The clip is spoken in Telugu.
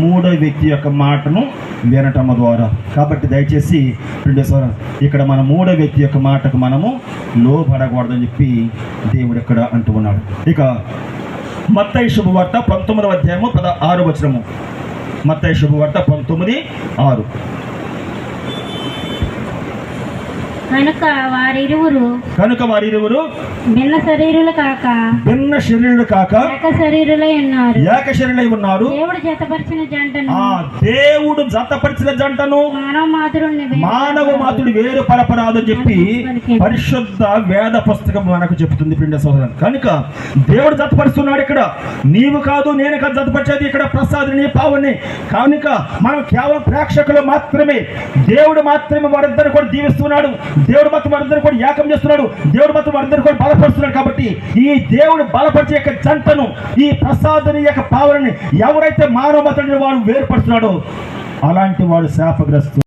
మూడో వ్యక్తి యొక్క మాటను వినటం ద్వారా. కాబట్టి దయచేసి ఇక్కడ మన మూడో వ్యక్తి యొక్క మాటకు మనము లోబడకూడదని చెప్పి దేవుడు ఇక్కడ అంటూ ఉన్నాడు. ఇక మత్తయి శుభవార్త 19వ అధ్యాయము 16వ వచనము. మత్తయి శుభవార్త 19:6. కనుక వారిరువురు భిన్న శరీరులు కాక ఏక శరీరులై ఉన్నారు. దేవుడు జతపరిచిన జంటను మానవ మాతుడు వేరు పరపరాదని చెప్పి పరిశుద్ధ వేద పుస్తకం మనకు చెప్తుంది పిండ సోదరు. కనుక దేవుడు జతపరుస్తున్నాడు. ఇక్కడ నీవు కాదు, నేను కాదు జతపరిచేది, ఇక్కడ ప్రసాదిని పావుని. కనుక మనం కేవలం ప్రేక్షకులు మాత్రమే. దేవుడు మాత్రమే వారిద్దరు కూడా దీవిస్తున్నాడు. దేవుడు మాత్రం వారిద్దరు కూడా ఏకం చేస్తున్నాడు. దేవుడు మాత్రం వారిద్దరు కూడా బలపరుస్తున్నాడు. కాబట్టి ఈ దేవుడు బలపరిచే యొక్క జంటను, ఈ ప్రసాదుని యొక్క పావులని ఎవరైతే మానవ మతుడిని వాడు వేరుపరుస్తున్నాడో అలాంటి వాడు శాపగ్రస్తుడు.